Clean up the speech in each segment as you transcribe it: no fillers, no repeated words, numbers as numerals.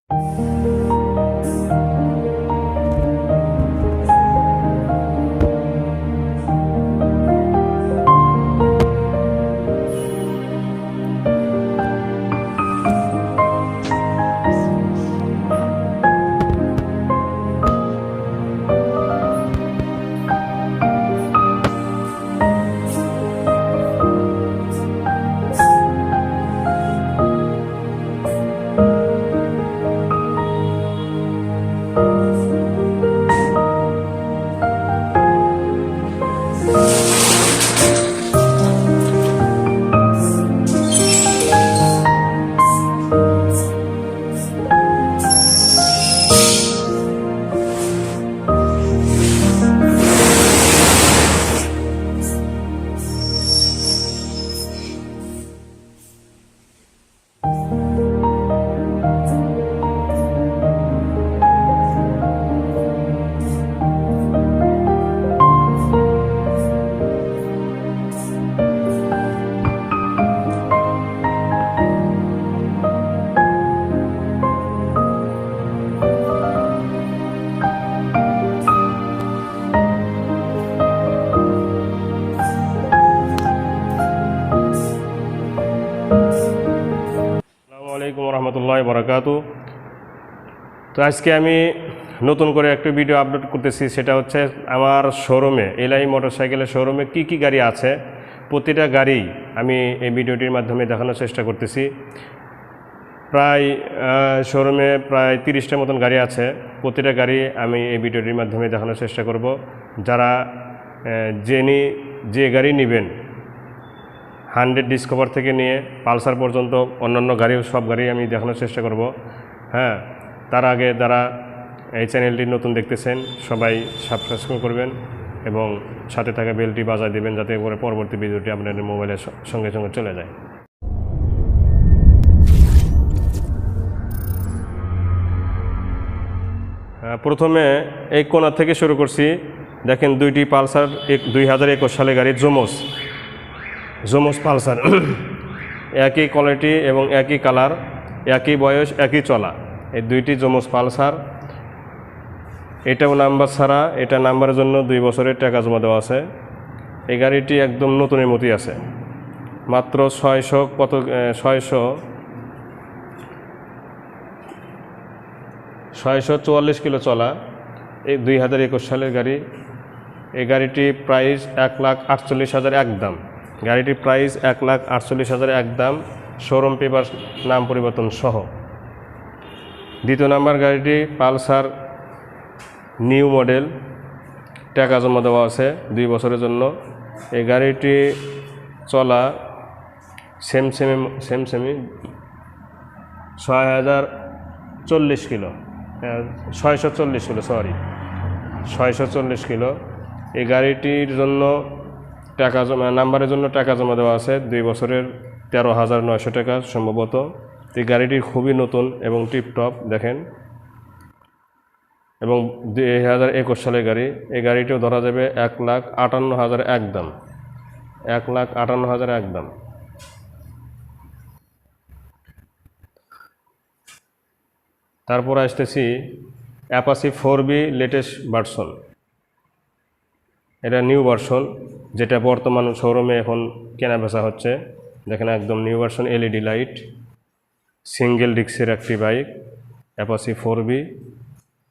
আসসালামু আলাইকুম রহমতুল্লাহি বারাকাতু। তো আজকে আমি নতুন করে একটা ভিডিও আপলোড করতেছি, সেটা হচ্ছে আমার শোরুমে, এলআই মোটরসাইকেলের শোরুমে কি কি গাড়ি আছে প্রতিটা গাড়ি আমি এই ভিডিওটির মাধ্যমে দেখানোর চেষ্টা করতেছি। প্রায় শোরুমে প্রায় 30টার মতন গাড়ি আছে, প্রতিটা গাড়ি আমি এই ভিডিওটির মাধ্যমে দেখানোর চেষ্টা করব। যারা যে গাড়ি নেবেন 100 ডিসকভার থেকে নিয়ে পালসার পর্যন্ত অন্যান্য গাড়িও সব গাড়ি আমি দেখানোর চেষ্টা করব। হ্যাঁ, তার আগে যারা এই চ্যানেলটি নতুন দেখতেছেন সবাই সাবস্ক্রাইব করবেন এবং সাথে থাকা বেলটি বাজায় দেবেন, যাতে করে পরবর্তী ভিডিওটি আপনাদের মোবাইলের সঙ্গে সঙ্গে চলে যায়। প্রথমে এই কোণা থেকে শুরু করছি। দেখেন দুইটি পালসার 2021 সালে গাড়ি জোমোস পালসার, একই কোয়ালিটি এবং একই কালার, একই বয়স, একই চলা, এই দুইটি জোমোস পালসার। এটাও নাম্বার ছাড়া, এটা নাম্বারের জন্য 2 বছরের টাকা জমা দেওয়া আছে। এই গাড়িটি একদম নতুনের মতোই আছে, মাত্র 644 কিলো চলা, এই 2021 সালের গাড়ি। এই গাড়িটি প্রাইস 1,48,000 একদম। গাড়িটির প্রাইস 1,48,000 একদম, শোরুম পেপার নাম পরিবর্তন সহ। দ্বিতীয় নাম্বার গাড়িটি পালসার নিউ মডেল, টাকা জমা দেওয়া আছে 2 বছরের জন্য। এই গাড়িটি চলা সেমি 6,040 কিলো, 640 কিলো, 640 কিলো। এই গাড়িটির জন্য নাম্বারের জন্য টাকা জমা দেওয়া আছে 2 বছরের 13,900 টাকা সম্ভবত। এই গাড়িটি খুবই নতুন এবং টিপটপ দেখেন, এবং 2021 সালের গাড়ি। এই গাড়িটিও ধরা যাবে 1,58,000 একদম, 1,58,000 একদম। তারপর আসতেছি অ্যাপাচি 4B লেটেস্ট ভার্সন। এটা নিউ ভার্সন, যেটা বর্তমান শোরুমে এখন কেনা বেচা হচ্ছে। দেখেন একদম new version, LED light, single ডিস্কের একটি বাইক, অ্যাপাচি 4B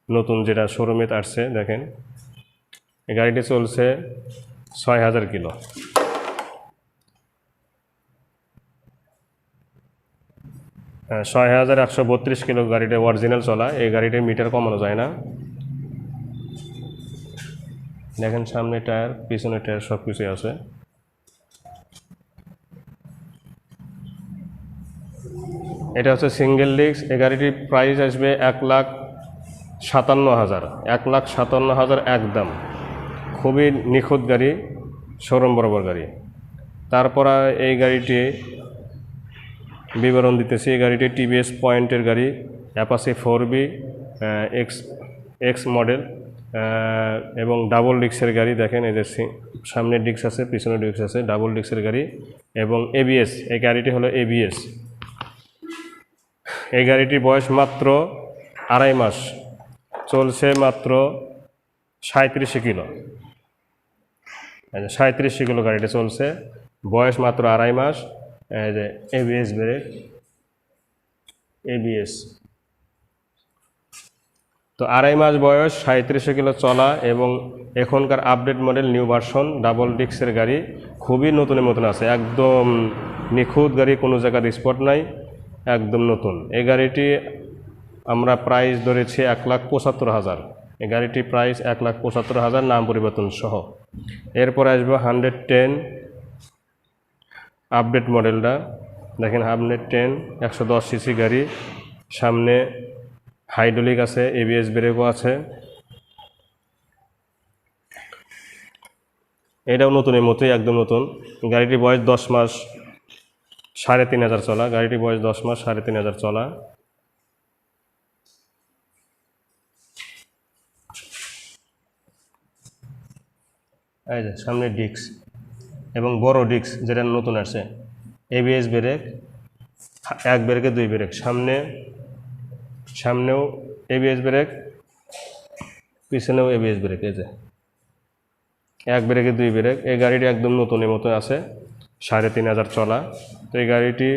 নতুন, যেটা শোরুমে আসছে। দেখেন এই গাড়িটি চলছে 6,000 কিলো। হ্যাঁ, 6,132 কিলো গাড়িটা অরিজিনাল চলা। এই গাড়িটির মিটার কমানো যায় না। দেখেন সামনে টায়ার, পিছনে টায়ার, সব কিছুই আছে। এটা হচ্ছে সিঙ্গেল ডিস্ক। এই গাড়িটির প্রাইস আসবে 1,57,000, 1,57,000 একদম। খুবই নিখুঁত গাড়ি, শোরুম বরাবর গাড়ি। তারপর এই গাড়িটি বিবরণ দিতেছি। এই গাড়িটি টিভিএস পয়েন্টের গাড়ি, অ্যাপাচি 4B এক্স মডেল, এবং ডাবল ডিস্কের গাড়ি। দেখেন এই যে সামনের ডিস্ক আছে, পিছনের ডিস্ক আছে, ডাবল ডিস্কের গাড়ি এবং এবিএস। এই গাড়িটি হলো এবিএস। এই গাড়িটির বয়স মাত্র আড়াই মাস, চলছে মাত্র 37 কিলো। 37 কিলো গাড়িটা চলছে, বয়স মাত্র আড়াই মাস। এই যে এবিএস ব্রেক, এবিএস। তো আড়াই মাস বয়স, 37 কিলো চলা, এবং এখনকার update model new version double ডিস্কের গাড়ি, খুবই নতুনের মতন আছে, একদম নিখুঁত গাড়ি, কোনো জায়গার স্পট নাই, একদম নতুন। এই গাড়িটি আমরা প্রাইস ধরেছি 1,75,000। এই গাড়িটি প্রাইস 1,75,000 নাম পরিবর্তন সহ। এরপরে আসবে 110 আপডেট মডেলটা। দেখেন 110 110 সিসি গাড়ি, সামনে হাইড্রোলিক আছে, এবিএস ব্রেকও আছে। এটাও নতুনের মতোই, একদম নতুন। গাড়িটির বয়স 10 মাস, 3,500 চলা। গাড়িটির বয়স 10 মাস, 3,500 চলা। এই যে সামনে ডিস্ক এবং বড় ডিস্ক, যেটা নতুন আসছে, এবিএস ব্রেক, এক ব্রেকে দুই ব্রেক, সামনেও এবিএস ব্রেক, পিছনেও এবিএস ব্রেক। এই যে এক ব্রেকে দুই ব্রেক। এই গাড়িটি একদম নতুনের মতো আছে, 3,500 চলা। তো এই গাড়িটি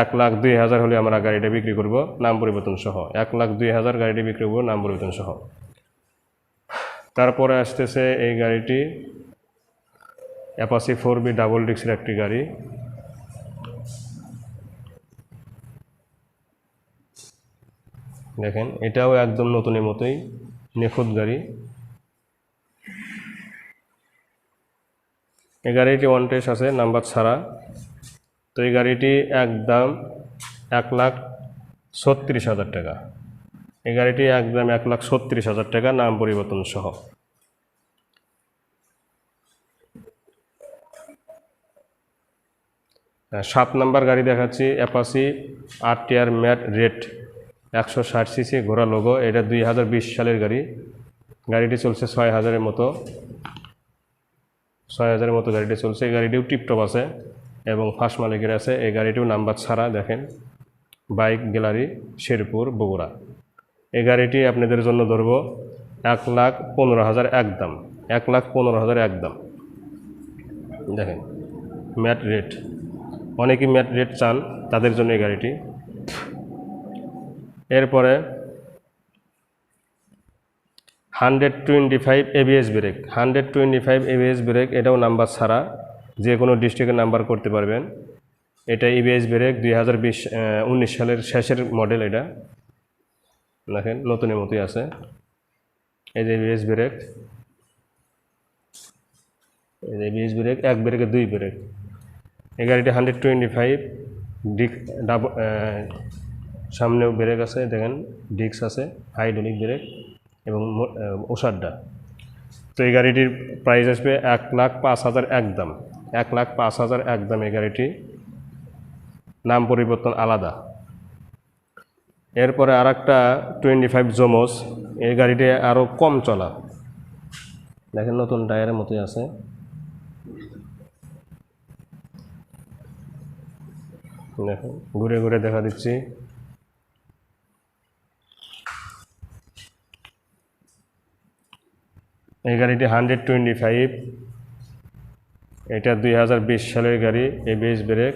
1,02,000 হলে আমরা গাড়িটা বিক্রি করব নাম পরিবর্তন সহ। 1,02,000 গাড়িটি বিক্রি করব নাম পরিবর্তন সহ। তারপরে আসতেছে এই গাড়িটি অ্যাপাচি 4B ডাবল ডিস্কের একটি গাড়ি। দেখেন এটাও একদম নতুনের মতোই, নিখুঁত গাড়ি। এই গাড়িটি ওয়ান টেস্ট আছে, নাম্বার ছাড়া। তো এই গাড়িটি একদম 1,36,000 টাকা। এই গাড়িটি একদম 1,36,000 টাকা নাম পরিবর্তন সহ। সাত নাম্বার গাড়ি দেখাচ্ছি, Apache RTR matte red, 160 CC, ঘোড়া লোগো। এটা 2020 সালের গাড়ি। গাড়িটি চলছে 6,000-এর মতো, 6,000-এর মতো গাড়িটি চলছে। এই গাড়িটিও টিপটপ আছে এবং ফার্স্ট মালিকের আছে। এই গাড়িটিও নাম্বার ছাড়া। দেখেন বাইক গ্যালারি, শেরপুর, বগুড়া। এই গাড়িটি আপনাদের জন্য ধরবো 1,15,000 একদম, 1,15,000 একদম। দেখেন ম্যাট রেড, অনেকেই ম্যাট রেড চান, তাদের জন্য এই গাড়িটি। এরপরে 125 ABS ব্রেক, 125 ABS ব্রেক, এটাও নাম্বার ছাড়া, যে কোনো ডিস্ট্রিক্টে নাম্বার করতে পারবেন। এটা ABS ব্রেক 2019 সালের শেষের মডেল। এটা দেখেন নতুনের মতোই আছে। এই যে ABS ব্রেক, এই যে ABS ব্রেক, এক ব্রেকে দুই ব্রেক। এই গাড়িটি 125 সামনেও ব্রেক আছে, দেখেন ডিস্ক আছে, হাইড্রোলিক ব্রেক এবং ওষাড্ডা। তো এই গাড়িটির প্রাইস আসবে 1,05,000 একদম, 1,05,000 একদম। এই গাড়িটি নাম পরিবর্তন আলাদা। এরপরে আর একটা 25 জোমোস, এই গাড়িটি আরও কম চলা। দেখেন নতুন টায়ারের মতোই আছে। দেখুন ঘুরে ঘুরে দেখা দিচ্ছি। এই গাড়িটি 125, এটা 2020 সালের গাড়ি। ABS ব্রেক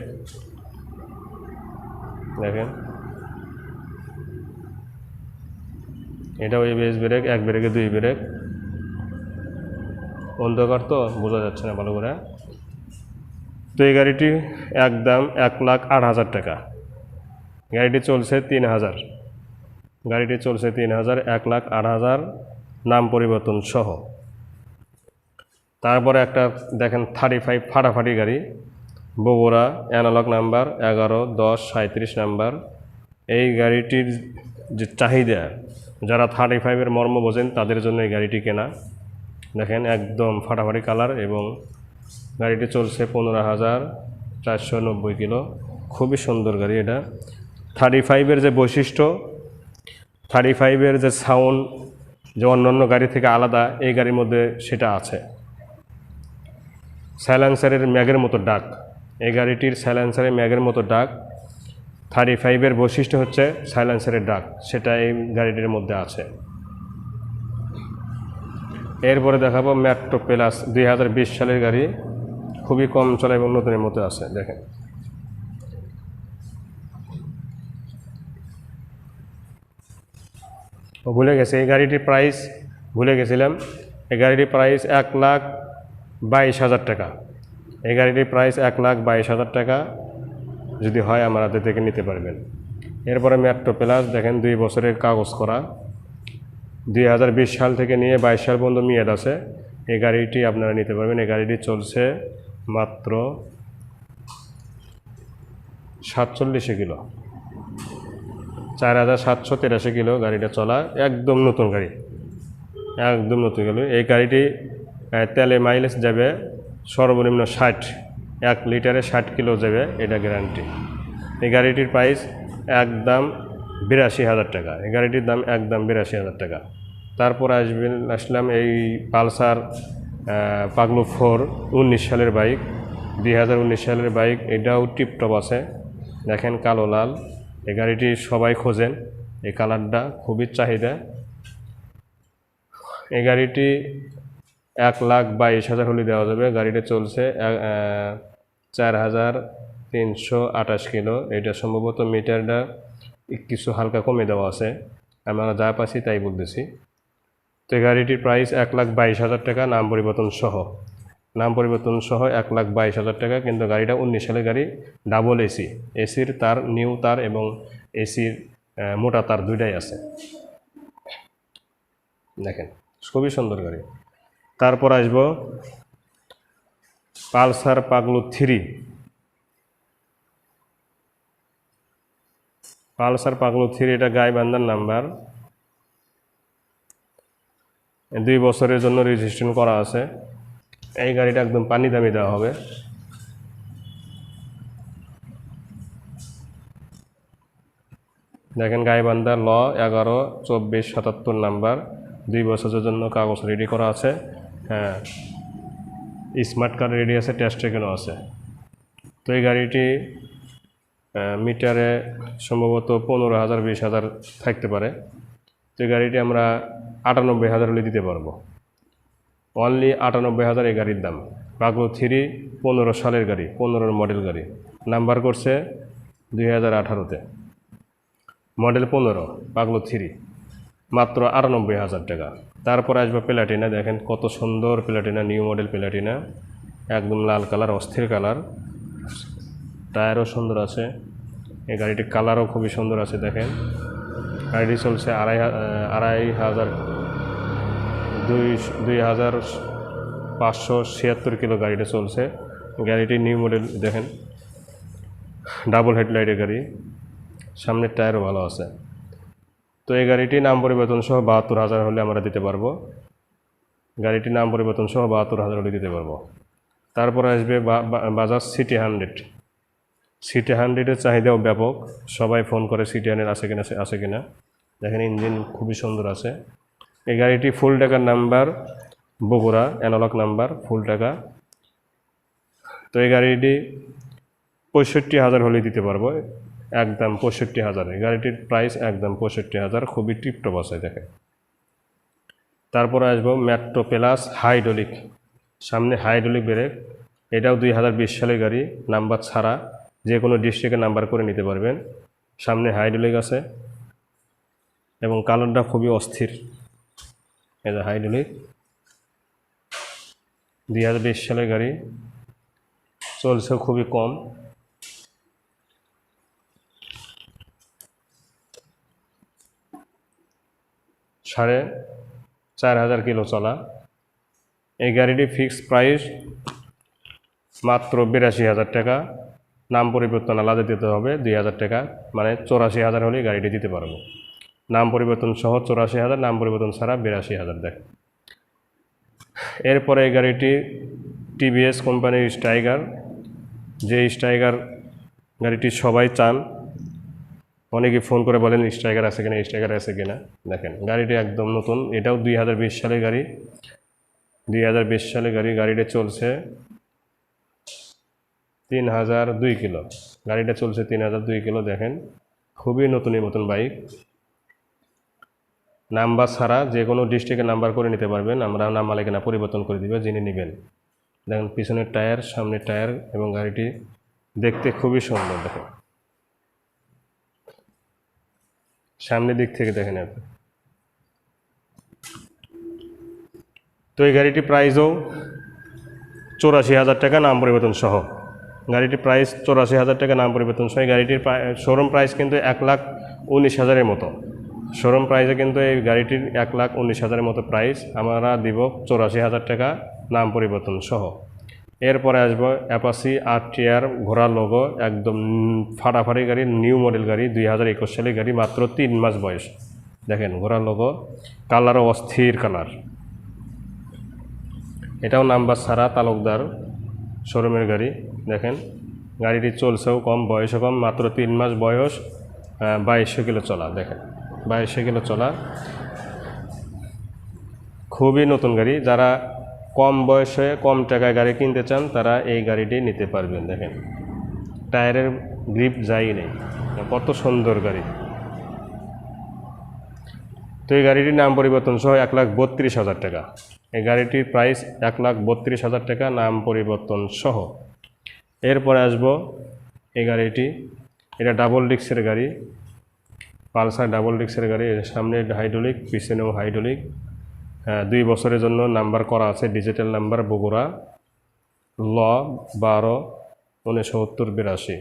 দেখেন, এটাও ABS ব্রেক, এক ব্রেকে দুই ব্রেক। অন্ধকার তো বোঝা যাচ্ছে না ভালো করে। তো এই গাড়িটি একদম 1,08,000 টাকা। গাড়িটি চলছে 3,000, গাড়িটি চলছে 3,000, 1,08,000 নাম পরিবর্তন সহ। তারপরে একটা দেখেন 35 ফাটাফাটি গাড়ি, বগুড়া, অ্যানালগ নাম্বার 11-10-37 নাম্বার। এই গাড়িটির যে চাহিদা, যারা 35-এর মর্ম বোঝেন তাদের জন্য এই গাড়িটি কেনা। দেখেন একদম ফাটাফাটি কালার, এবং গাড়িটি চলছে 15,490 কিলো। খুবই সুন্দর গাড়ি এটা। 35-এর যে বৈশিষ্ট্য, 35-এর যে সাউন্ড, যে অন্যান্য গাড়ি থেকে আলাদা, এই গাড়ির মধ্যে সেটা আছে। সাইলেন্সারের ম্যাগের মতো ডাক, এই গাড়িটির সাইলেন্সারের ম্যাগের মতো ডাক। 35-এর বৈশিষ্ট্য হচ্ছে সাইলেন্সারের ডাক, সেটা এই গাড়িটির মধ্যে আছে। এরপরে দেখাবো মেট্রো প্লাস 2020 সালের গাড়ি, খুবই কম চলা এবং নতুনের মতো আছে। দেখেন ভুলে গেছে এই গাড়িটির প্রাইস, ভুলে গেছিলাম। এই গাড়িটির প্রাইস 1,22,000 টাকা। এই গাড়িটির প্রাইস 1,22,000 টাকা। যদি হয় আমাদের থেকে নিতে পারবেন। এরপরে মেট্রো প্লাস দেখেন 2 বছরের কাগজ করা, 2020 সাল থেকে নিয়ে 22 সাল পর্যন্ত মেয়াদ আছে। এই গাড়িটি আপনারা নিতে পারবেন। এই গাড়িটি চলছে মাত্র 47 কিলো, 4,783 কিলো গাড়িটা চলা, একদম নতুন গাড়ি, একদম নতুন গাড়ি। এই গাড়িটি তেলে মাইলেজ যাবে সর্বনিম্ন 60, 1 লিটারে 60 কিলো যাবে, এটা গ্যারান্টি। এই গাড়িটির প্রাইস একদম 82,000 টাকা। এই গাড়িটির দাম একদম 82,000 টাকা। তারপর আসলাম এই পালসার পাগলু 4 19 সালের বাইক, 2019 সালের বাইক। এটাও টিপটপ আছে, দেখেন কালো লাল। এই গাড়িটি সবাই খোঁজেন, এই কালারটা খুবই চাহিদা। এই গাড়িটি 1,22,000 হলে দেওয়া যাবে। গাড়িটা চলছে 4,328 কিলো। এটা সম্ভবত মিটারটা কিছু হালকা কমে দেওয়া আছে, আমরা যা পাচ্ছি তাই বলতেছি। তো এই গাড়িটির প্রাইস 1,22,000 টাকা, নাম পরিবর্তন সহ। নাম পরিবর্তন সহ 1,22,000 টাকা। কিন্তু গাড়িটা 19 সালের গাড়ি, ডাবল এসি, এসির তার, নিউ তার এবং এসির মোটা তার দুইটাই আছে। দেখেন খুবই সুন্দর গাড়ি। তারপর আসবো পালসার পাগলু 3। পালসার পাগলু 3 এটা গাইবান্ধার নাম্বার, 2 বছরের জন্য রেজিস্ট্রেশন করা আছে। এই গাড়িটা একদম পানি দামি দেওয়া হবে। দেখেন গাইবান্ধা ল 11-24-77 নাম্বার, 2 বছরের জন্য কাগজ রেডি করা আছে। হ্যাঁ, স্মার্ট কার্ড রেডি আছে, টেস্ট এখানেও আছে। তো এই গাড়িটি মিটারে সম্ভবত 15,000 20,000 থাকতে পারে। তো এই গাড়িটি আমরা 98,000 হলে দিতে পারবো, অনলি 98,000 এই গাড়ির দাম। পাগলু 3 15 সালের গাড়ি, 15 মডেল গাড়ি, নাম্বার করছে 2018-তে, মডেল 15, পাগলু 3, মাত্র 98,000 টাকা। তারপর আসবে প্লাটিনা। দেখেন কত সুন্দর প্লাটিনা, নিউ মডেল প্লাটিনা, একদম লাল কালার, অস্থির কালার, টায়ারও সুন্দর আছে। এই গাড়িটির কালারও খুবই সুন্দর আছে। দেখেন গাড়িটি চলছে 2,576 কিলো গাড়িটা চলছে। গাড়িটি নিউ মডেল, দেখেন ডাবল হেডলাইটের গাড়ি, সামনের টায়ারও ভালো আছে। তো এই গাড়িটি নাম পরিবর্তন সহ 72,000 হলে আমরা দিতে পারবো। গাড়িটি নাম পরিবর্তন সহ 72,000 হলে দিতে পারবো। তারপরে আসবে বাজাজ সিটি 100। সিটি 100-এর চাহিদাও ব্যাপক, সবাই ফোন করে সিটি 100 আছে কিনা। দেখেন ইঞ্জিন খুবই সুন্দর আছে। এই গাড়িটি ফুল টাকার নাম্বার, বগুড়া অ্যানালগ নাম্বার, ফুল টাকা। তো এই গাড়িটি 65,000 হলে দিতে পারবো, একদম 65,000। এই গাড়িটির প্রাইস একদম 65,000, খুবই টিপটপ আছে। দেখেন তারপরে আসবো মেট্রো প্লাস হাইড্রোলিক, সামনে হাইড্রোলিক ব্রেক। এটাও 2020 সালের গাড়ি, নাম্বার ছাড়া, যে কোনো ডিস্ট্রিক্টে নাম্বার করে নিতে পারবেন। সামনে হাইড্রোলিক আছে এবং কালারটা খুবই অস্থির। এটা হাইড্রোলিক, 2020 সালের গাড়ি, চলছে খুবই কম। সাড়ে 4,000 কিলো চলা। এই গাড়িটি ফিক্সড প্রাইস মাত্র 82,000 টাকা, নাম পরিবর্তন আলাদা দিতে হবে 2,000 টাকা, মানে 84,000 হলে গাড়িটি দিতে পারবো। নাম পরিবর্তন সহ 84,000, নাম পরিবর্তন ছাড়া 82,000। দেখ এরপরে এই গাড়িটি টিভিএস কোম্পানির স্ট্রাইকার, যে স্ট্রাইকার গাড়িটি সবাই চান, অনেকে ফোন করে বলেন স্ট্রাইকার আছে কিনা, স্ট্রাইকার আছে কিনা। দেখেন গাড়িটি একদম নতুন, এটাও 2020 সালের গাড়ি, 2020 সালের গাড়ি। গাড়িটা চলছে 3002 কিলো, গাড়িটা চলছে 3002 কিলো। দেখেন খুবই নতুনের মতন বাইক, নাম্বার ছাড়া যে কোনো ডিস্ট্রিক্টে নাম্বার করে নিতে পারবেন, আমরা নাম মালিকানা পরিবর্তন করে দিবে, জেনে নেবেন। দেখেন পিছনের টায়ার, সামনের টায়ার, এবং গাড়িটি দেখতে খুবই সুন্দর। দেখেন সামনের দিক থেকে দেখেন আপনি। তো এই গাড়িটি প্রাইসও 84,000 টাকা, নাম পরিবর্তন সহ। গাড়িটির প্রাইস 84,000 টাকা, নাম পরিবর্তন সহ। এই গাড়িটির শোরুম প্রাইস কিন্তু 1,19,000-এর মতো। শোরুম প্রাইসে কিন্তু এই গাড়িটির 1,19,000-এর মতো প্রাইস, আমরা দিব 84,000 টাকা, নাম পরিবর্তন সহ। এরপরে আসবো অ্যাপাচি RTR, ঘোড়া লোগো, একদম ফাটাফাটি গাড়ি, নিউ মডেল গাড়ি, 2021 সালের গাড়ি, মাত্র 3 মাস বয়স। দেখেন ঘোড়া লোগো, কালারও অস্থির কালার। এটাও নাম্বার ছাড়া, তালুকদার শোরুমের গাড়ি। দেখেন গাড়িটি চলছেও কম, বয়সও কম, মাত্র 3 মাস বয়স, 2200 কিলো চলা। দেখেন 2200 কিলো চলা, খুবই নতুন গাড়ি। যারা কম বয়সে কম টাকায় গাড়ি কিনতে চান তারা এই গাড়িটি নিতে পারবেন। দেখেন টায়ারের গ্রিপ যাই নেই, কত সুন্দর গাড়ি। তো এই গাড়িটির নাম পরিবর্তন সহ 1,32,000 টাকা। এই গাড়িটির প্রাইস 1,32,000 টাকা, নাম পরিবর্তন সহ। এরপরে আসবো এই গাড়িটি, এটা ডাবল ডিস্কের গাড়ি, পালসার ডাবল ডিস্কের গাড়ি। সামনে হাইড্রোলিক, পিছনেও হাইড্রোলিক। 2 বছরের জন্য নাম্বার করা আছে, ডিজিটাল নাম্বার, বগুড়া, ল 12/1982।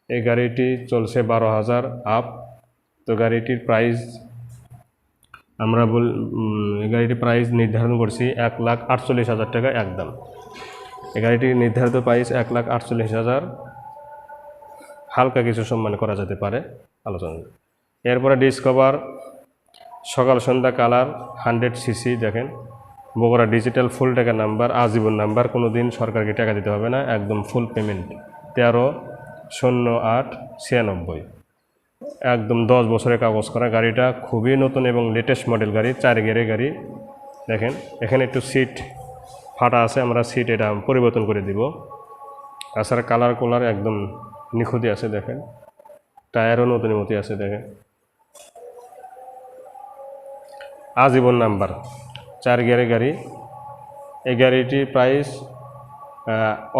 এই গাড়িটি চলছে 12,000 আপ। তো গাড়িটির প্রাইস আমরা এই গাড়িটির প্রাইস নির্ধারণ করছি 1,48,000 টাকা একদম। এই গাড়িটির নির্ধারিত প্রাইস 1,48,000, হালকা কিছু সম্মান করা যেতে পারে আলোচনা। এরপরে ডিসকভার সকাল সন্ধ্যা কালার, 100 সিসি। দেখেন বগুড়া ডিজিটাল, ফুল টাকা নাম্বার, আজীবন নাম্বার, কোনো দিন সরকারকে টাকা দিতে হবে না, একদম ফুল পেমেন্ট। 13/08/96, একদম 10 বছরের কাগজ করা। গাড়িটা খুবই নতুন এবং লেটেস্ট মডেল গাড়ি, 4 গিয়ারের গাড়ি। দেখেন এখানে একটু সিট ফাটা আছে, আমরা সিট এটা পরিবর্তন করে দিব। তাছাড়া কালার কোলার একদম নিখুঁতি আছে। দেখেন টায়ারও নতুনের মতো আছে। দেখেন আজীবন নাম্বার, 4 গিয়ারের গাড়ি। এই গাড়িটির প্রাইস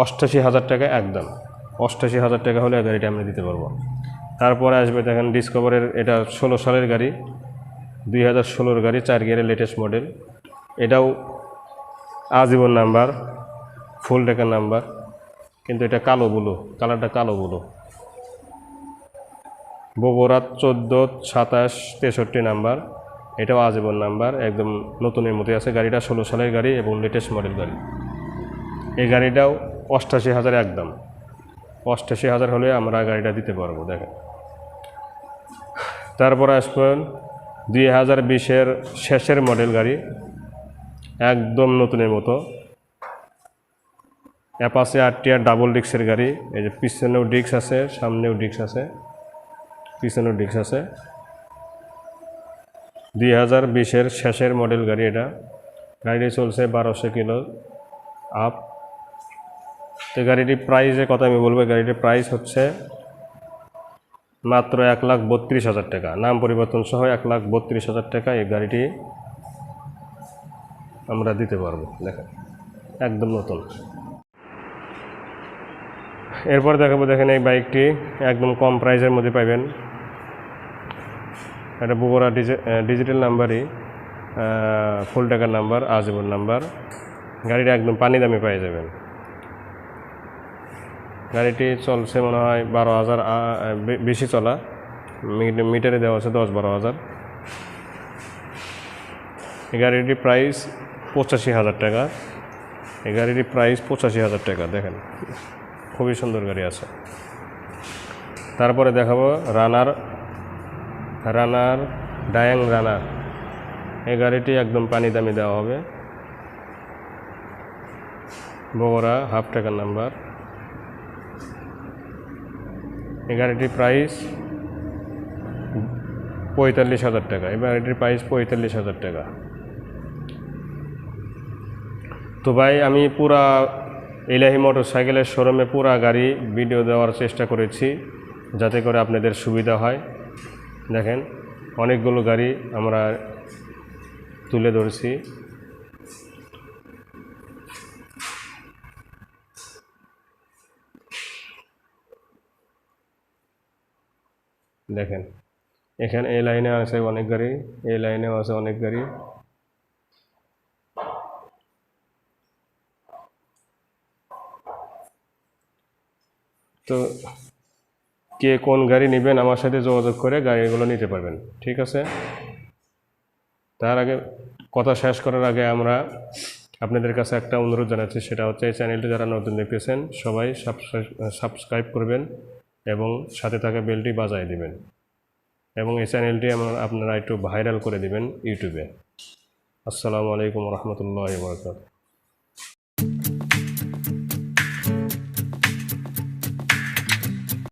88,000 টাকা একদম। 88,000 টাকা হলে এই গাড়িটা আমরা দিতে পারবো। তারপরে আসবে দেখেন ডিসকভারের, এটা 16 সালের গাড়ি, 2016 গাড়ি, 4 গিয়ারের লেটেস্ট মডেল। এটাও আজীবন নাম্বার, ফুল টাকা নাম্বার, কিন্তু এটা কালো বুলু, কালারটা কালো বুলু। বগুড়া 14/27/63 নাম্বার, এটাও আজীবন নাম্বার, একদম নতুনের মধ্যে আছে। গাড়িটা 16 সালের গাড়ি এবং লেটেস্ট মডেল গাড়ি। এই গাড়িটাও 88,000 একদম। 88,000 হলে আমরা গাড়িটা দিতে পারবো। দেখেন তারপর আসবেন 2020-এর শেষের মডেল গাড়ি, একদম নতুনের মতো, অ্যাপাচি RTR ডাবল ডিস্কের গাড়ি। এই যে পিছনেও ডিস্ক আছে, সামনেও ডিস্ক আছে, পিছনেও ডিস্ক আছে। 2020-এর শেষের মডেল গাড়ি এটা। গাড়িটি চলছে 1200 কিলো আপ। তো গাড়িটির প্রাইসের কথা আমি বলবো, গাড়িটির প্রাইস হচ্ছে মাত্র 1,32,000 টাকা, নাম পরিবর্তন সহ 1,32,000 টাকা এই গাড়িটি আমরা দিতে পারবো। দেখেন একদম নতুন। এরপর দেখাবো, দেখেন এই বাইকটি একদম কম প্রাইসের মধ্যে পাইবেন। এটা বগুড়া ডিজিটাল নাম্বারই, ফুল টাকার নাম্বার, আজীবন নাম্বার। গাড়িটা একদম পানি দামে পেয়ে যাবেন। গাড়িটি চলছে মনে হয় 12,000, বেশি চলা, মিটারে দেওয়া আছে 10-12,000। এই গাড়িটির প্রাইস 85,000 টাকা। এই গাড়িটির প্রাইস 85,000 টাকা। দেখেন খুবই সুন্দর গাড়ি আছে। তারপরে দেখাবো রানার ডায়াং রানার। এই গাড়িটি একদম পানি দামি দেওয়া হবে, বগুড়া, হাফ টাকার নাম্বার। এই গাড়িটির প্রাইস 45,000 টাকা। এই গাড়িটির প্রাইস 45,000 টাকা। তো ভাই আমি পুরা ইলাহি মোটরসাইকেলের শোরুমে পুরা গাড়ি ভিডিও দেওয়ার চেষ্টা করেছি যাতে করে আপনাদের সুবিধা হয়। দেখেন অনেকগুলো গাড়ি আমরা তুলে ধরছি। দেখেন এখানে এই লাইনে আছে অনেক গাড়ি, এই লাইনেও আছে অনেক গাড়ি। তো কে কোন গাড়ি নেবেন আমার সাথে যোগাযোগ করে গাড়িগুলো নিতে পারবেন, ঠিক আছে। তার আগে কথা শেষ করার আগে আমরা আপনাদের কাছে একটা অনুরোধ জানাচ্ছি, সেটা হচ্ছে এই চ্যানেলটি যারা নতুন দেখতেছেন সবাই সাবস্ক্রাইব করবেন এবং সাথে থাকা বেলটি বাজায় দিবেন এবং এই চ্যানেলটি আপনারা একটু ভাইরাল করে দিবেন ইউটিউবে। আসসালামু আলাইকুম রহমতুল্লাহি ওয়া বারাকাতুহু।